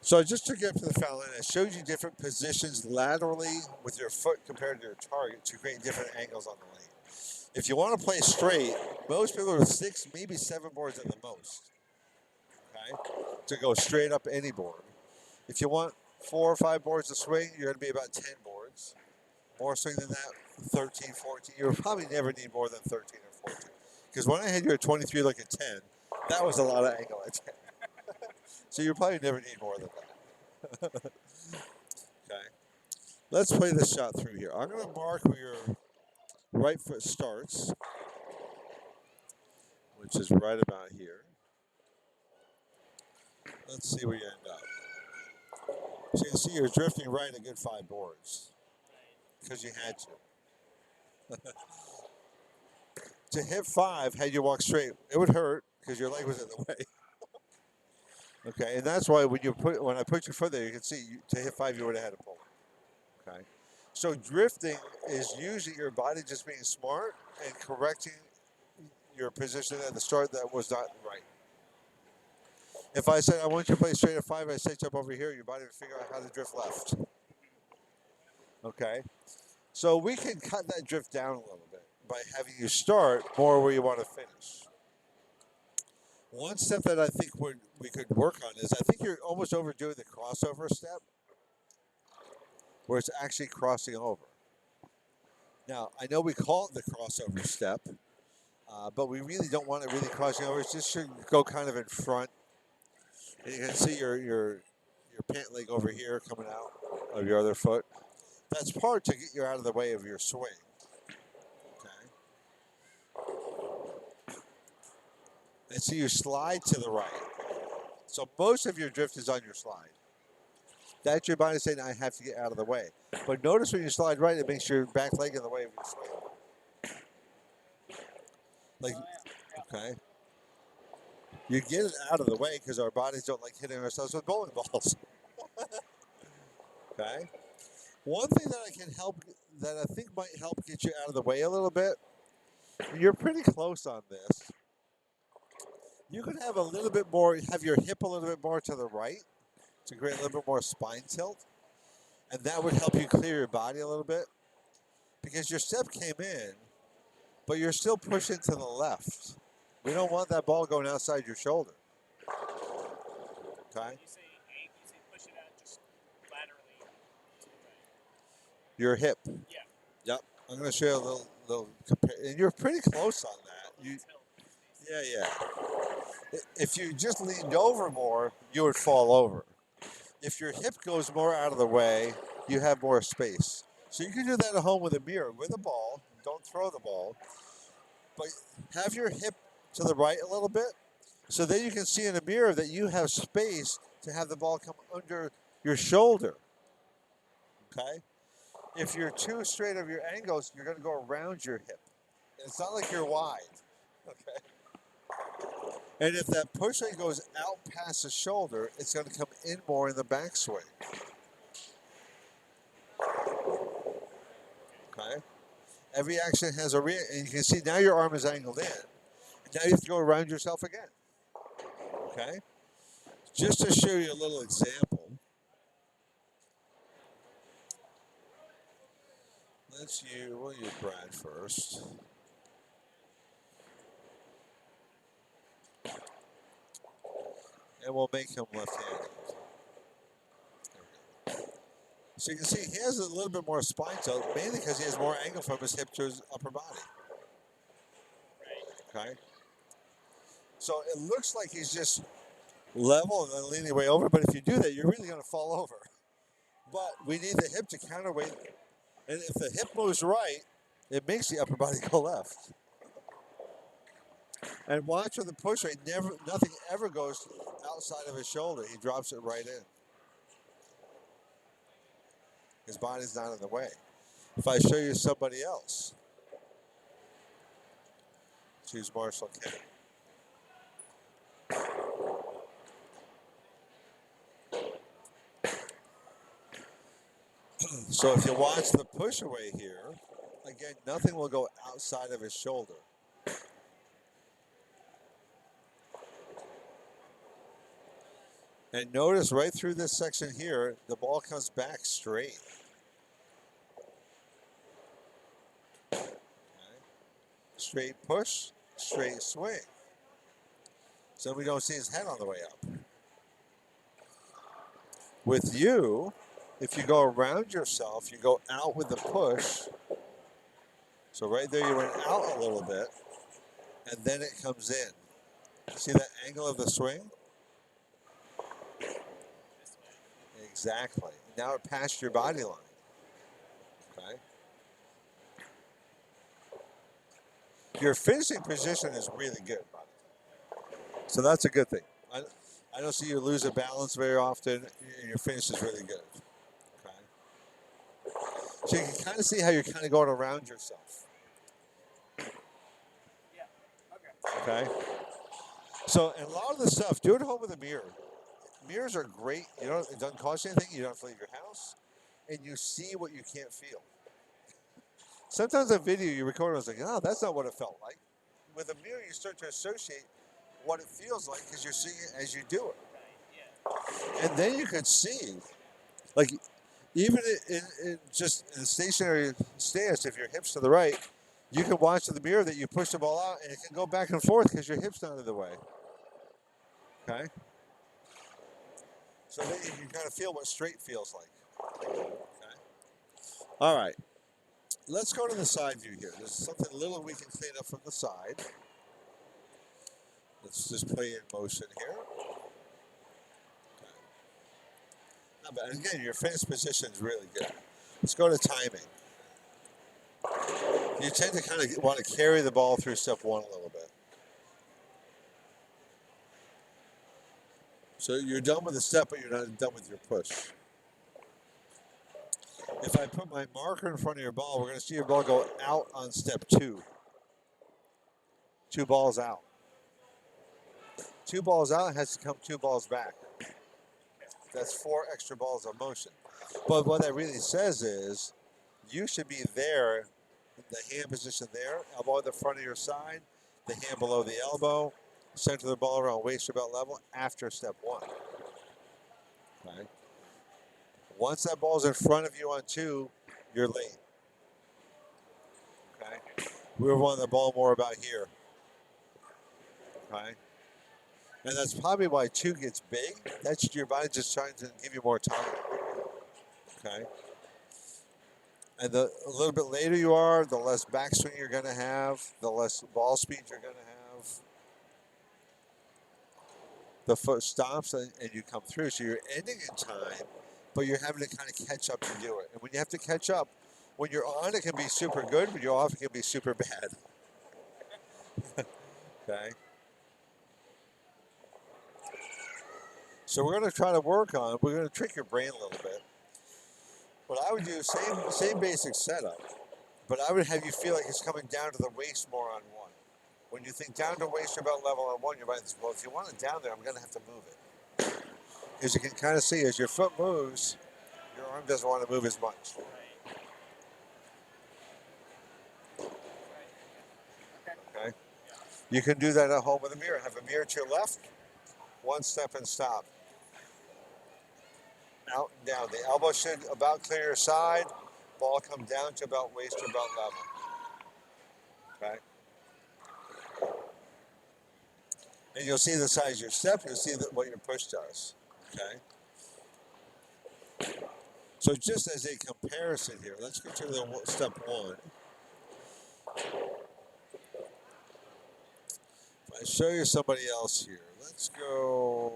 So I just took you up to the foul line. I showed you different positions laterally with your foot compared to your target to create different angles on the lane. If you want to play straight, most people are 6, maybe 7 boards at the most, okay, to go straight up any board. If you want 4 or 5 boards to swing, you're going to be about 10 boards. More swing than that, 13, 14. You'll probably never need more than 13 or 14. Because when I had you at 23, look at 10, that was a lot of angle at 10. So you probably never need more than that. Okay. Let's play this shot through here. I'm going to mark where your right foot starts, which is right about here. Let's see where you end up. So you can see you're drifting right a good 5 boards because you had to. To hit 5, had you walk straight, it would hurt because your leg was in the way. Okay, and that's why when I put your foot there, you can see to hit 5, you would have had to pull. Okay, so drifting is usually your body just being smart and correcting your position at the start that was not right. If I said I want you to play straight at 5, I set you up over here, your body would figure out how to drift left. Okay, so we can cut that drift down a little bit by having you start more where you want to finish. One step that I think we could work on is I think you're almost overdoing the crossover step, where it's actually crossing over. Now, I know we call it the crossover step, but we really don't want it really crossing over. It just should go kind of in front. And you can see your pant leg over here coming out of your other foot. That's part to get you out of the way of your swing. Okay. And so you slide to the right. So most of your drift is on your slide. That's your body saying, I have to get out of the way. But notice when you slide right, it makes your back leg in the way of your swing. Like, okay. You get it out of the way because our bodies don't like hitting ourselves with bowling balls. Okay. One thing that I think might help get you out of the way a little bit, you're pretty close on this. You could have a little bit more, have your hip a little bit more to the right to create a little bit more spine tilt. And that would help you clear your body a little bit because your step came in, but you're still pushing to the left. We don't want that ball going outside your shoulder. Okay? Your hip. Yep. I'm going to show you a little compare. And you're pretty close on that. Yeah, yeah. If you just leaned over more, you would fall over. If your hip goes more out of the way, you have more space. So you can do that at home with a mirror, with a ball. Don't throw the ball, but have your hip to the right a little bit, so then you can see in a mirror that you have space to have the ball come under your shoulder. Okay. If you're too straight of your angles, you're going to go around your hip. It's not like you're wide. Okay. And if that push leg goes out past the shoulder, it's going to come in more in the backswing. Okay. Every action has a and you can see now your arm is angled in. Now you have to go around yourself again. Okay. Just to show you a little example, we'll use Brad first. And we'll make him left-handed. So you can see he has a little bit more spine tilt, mainly because he has more angle from his hip to his upper body. Okay. So it looks like he's just level and then leaning way over, but if you do that, you're really going to fall over. But we need the hip to counterweight, and if the hip moves right, it makes the upper body go left. And watch with the push rate, nothing ever goes outside of his shoulder. He drops it right in. His body's not in the way. If I show you somebody else, choose Marshall Kent. So if you watch the push away here, again, nothing will go outside of his shoulder. And notice right through this section here, the ball comes back straight. Okay. Straight push, straight swing. So we don't see his head on the way up. With you, if you go around yourself, you go out with the push. So right there you went out a little bit, and then it comes in. See that angle of the swing? Exactly. Now it passed your body line. Okay. Your finishing position is really good, by the way. So that's a good thing. I don't see you lose a balance very often. Your finish is really good. Okay. So you can kind of see how you're kind of going around yourself. Okay. So and a lot of the stuff, do it at home with a mirror. Mirrors are great. You don't. It doesn't cost you anything. You don't have to leave your house, and you see what you can't feel. Sometimes a video you record was like, oh, that's not what it felt like. With a mirror, you start to associate what it feels like because you're seeing it as you do it. And then you could see, like, even in just in a stationary stance, if your hips to the right, you can watch in the mirror that you push the ball out and it can go back and forth because your hips not in the way. Okay? So then you can kind of feel what straight feels like. Okay? All right. Let's go to the side view here. There's something little we can clean up from the side. Let's just play in motion here. But again, your finish position is really good. Let's go to timing. You tend to kind of want to carry the ball through step one a little bit. So you're done with the step, but you're not done with your push. If I put my marker in front of your ball, we're going to see your ball go out on step two. 2 balls out. 2 balls out has to come 2 balls back. That's 4 extra balls of motion. But what that really says is you should be there, the hand position there, elbow at the front of your side, the hand below the elbow, center the ball around waist to belt level after step one. Okay. Once that ball's in front of you on 2, you're late. Okay. We were wanting the ball more about here. Okay. And that's probably why 2 gets big. That's your body just trying to give you more time. Okay. And a little bit later you are, the less backswing you're going to have, the less ball speed you're going to have. The foot stops and you come through. So you're ending in time, but you're having to kind of catch up to do it. And when you have to catch up, when you're on, it can be super good. When you're off, it can be super bad. Okay. So we're going to try to we're going to trick your brain a little bit. What I would do, same basic setup, but I would have you feel like it's coming down to the waist more on 1. When you think down to waist about level on 1, your mind says, well, if you want it down there, I'm going to have to move it. As you can kind of see, as your foot moves, your arm doesn't want to move as much. Okay. You can do that at home with a mirror. Have a mirror to your left, 1 step and stop. Out and down. The elbow should about clear your side. Ball come down to about waist or about level. Okay. And you'll see the size of your step. You'll see what your push does. Okay. So just as a comparison here, let's go to the step 1. If I show you somebody else here, let's go.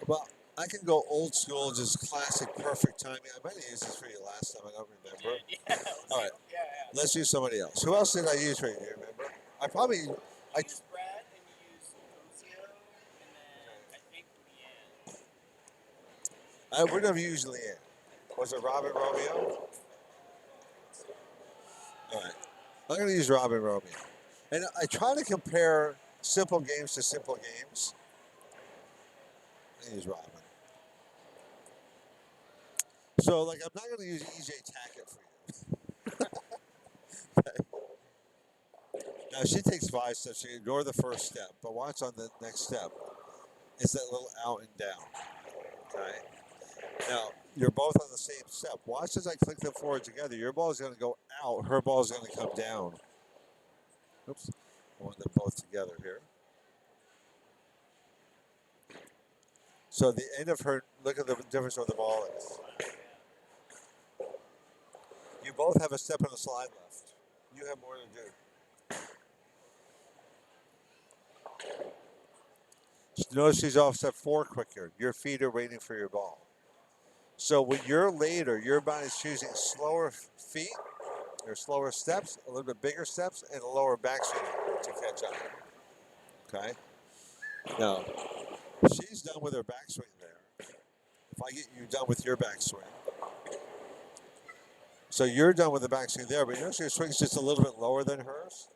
Well, I can go old school, just classic, perfect timing. I might have used this for you last time. I don't remember. Yeah, all right. Yeah. Let's use somebody else. Who else did I use for you? Do you remember? I probably. You used Brad and you used Lucio, and then I think Leanne. I would have used Leanne. Was it Robin Romeo? All right. I'm going to use Robin Romeo. And I try to compare simple games to simple games. I use Robin. So, like, I'm not going to use EJ Tackett for you. Now she takes 5 steps. She ignore the first step, but watch on the next step. It's that little out and down. Okay. Now you're both on the same step. Watch as I click them forward together. Your ball is going to go out. Her ball is going to come down. Oops. I want them both together here. So the end of her, look at the difference where the ball is. You both have a step on the slide left. You have more to do. Notice she's off step 4 quicker. Your feet are waiting for your ball. So when you're later, your body's choosing slower feet or slower steps, a little bit bigger steps, and a lower backswing to catch up. Okay? Now, she's done with her backswing there. If I get you done with your backswing, so you're done with the backswing there, but you notice your swing's just a little bit lower than hers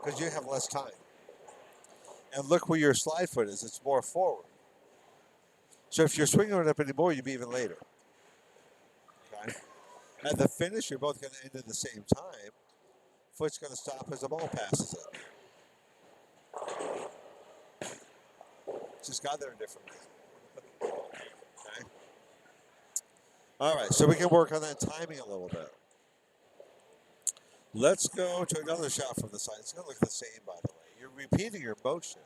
because you have less time. And look where your slide foot is; it's more forward. So if you're swinging it up anymore, you'd be even later. Okay. At the finish, you're both going to end at the same time. Foot's going to stop as the ball passes it. Just got there differently. Okay. All right, so we can work on that timing a little bit. Let's go to another shot from the side. It's going to look the same, by the way. You're repeating your motion.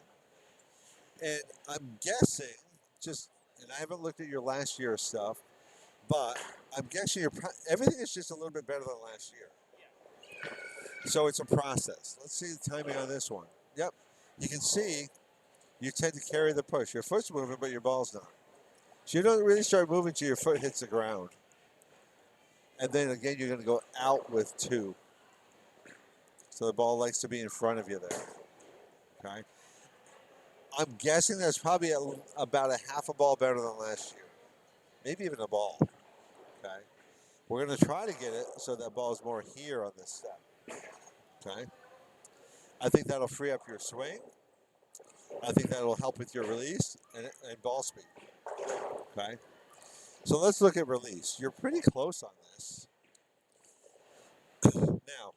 And I'm guessing, and I haven't looked at your last year's stuff, but I'm guessing everything is just a little bit better than last year. So it's a process. Let's see the timing on this one. Yep. You can see you tend to carry the push. Your foot's moving, but your ball's not. So you don't really start moving till your foot hits the ground. And then again, you're going to go out with 2. So the ball likes to be in front of you there. Okay. I'm guessing that's probably about a half a ball better than last year. Maybe even a ball. Okay. We're going to try to get it so that ball is more here on this step. Okay. I think that'll free up your swing. I think that'll help with your release and ball speed. Okay. So let's look at release. You're pretty close on this. Now,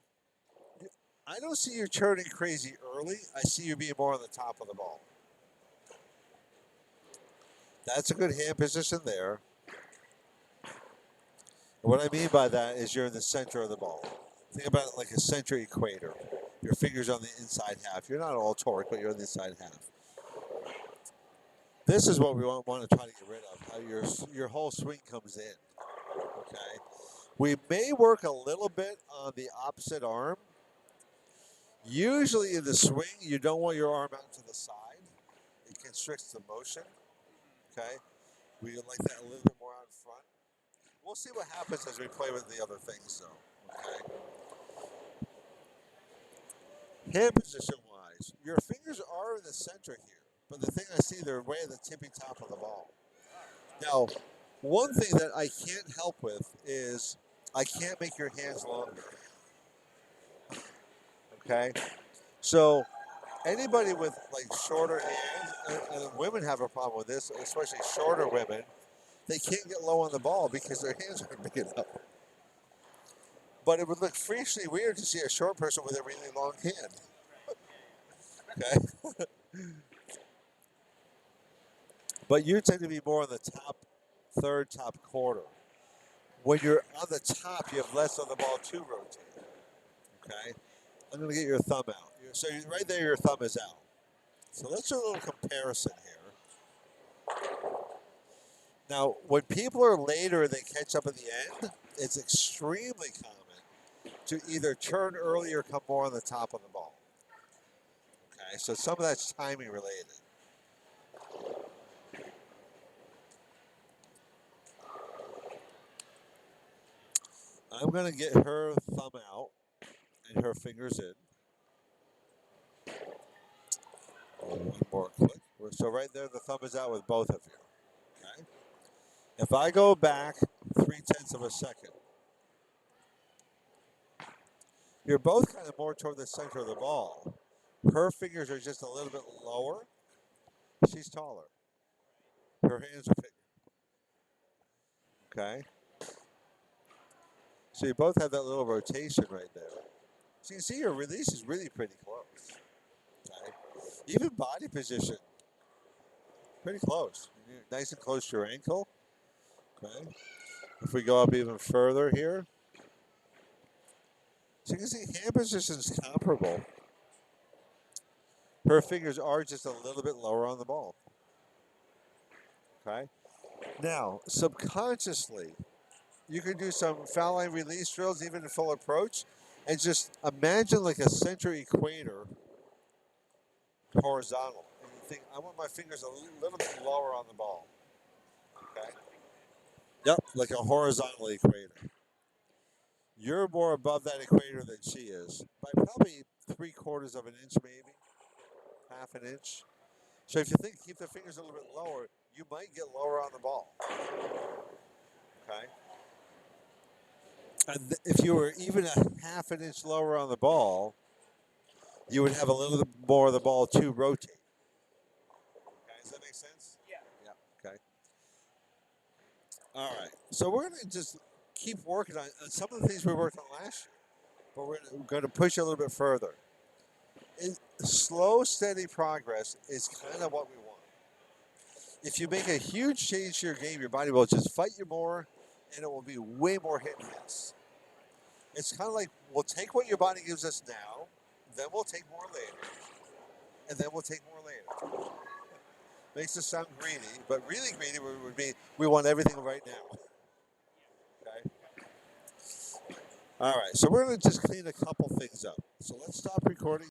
I don't see you turning crazy early. I see you being more on the top of the ball. That's a good hand position there. And what I mean by that is you're in the center of the ball. Think about it like a center equator. Your fingers on the inside half. You're not all torque, but you're on the inside half. This is what we want to try to get rid of, how your whole swing comes in. Okay. We may work a little bit on the opposite arm. Usually in the swing, you don't want your arm out to the side. It constricts the motion. Okay. We like that a little bit more out front. We'll see what happens as we play with the other things, though. Okay. Hand position wise, your fingers are in the center here, but the thing I see, they're way at the tippy top of the ball. Now, one thing that I can't help with is I can't make your hands longer. Okay? So, anybody with like shorter hands, and women have a problem with this, especially shorter women, they can't get low on the ball because their hands aren't big enough. But it would look freakishly weird to see a short person with a really long hand. Okay? But you tend to be more on the top third, top quarter. When you're on the top, you have less on the ball to rotate. Okay? I'm going to get your thumb out. So right there, your thumb is out. So let's do a little comparison here. Now, when people are later and they catch up at the end, it's extremely common to either turn early or come more on the top of the ball. Okay? So some of that's timing related. I'm going to get her thumb out and her fingers in. One more click. So right there, the thumb is out with both of you. Okay? If I go back 0.3 of a second, you're both kind of more toward the center of the ball. Her fingers are just a little bit lower. She's taller. Her hands are bigger. Okay? So you both have that little rotation right there. So you can see your release is really pretty close. Okay. Even body position, pretty close. You're nice and close to your ankle. Okay. If we go up even further here, so you can see hand position is comparable. Her fingers are just a little bit lower on the ball. Okay. Now, subconsciously, you can do some foul line release drills, even in full approach, and just imagine like a center equator horizontal. And you think, I want my fingers a little bit lower on the ball. Okay. Yep, like a horizontal equator. You're more above that equator than she is by probably 3/4 of an inch, maybe half an inch. So if you think keep the fingers a little bit lower, you might get lower on the ball. Okay. And if you were even a half an inch lower on the ball, you would have a little bit more of the ball to rotate. Okay, does that make sense? Yeah. Okay. All right. So we're going to just keep working on some of the things we worked on last year, but we're going to push a little bit further. Slow, steady progress is kind of what we want. If you make a huge change to your game, your body will just fight you more, and it will be way more hit and miss. It's kind of like we'll take what your body gives us now, then we'll take more later, and then we'll take more later. Makes us sound greedy, but really greedy would be we want everything right now. Okay. All right. So we're going to just clean a couple things up. So let's stop recording.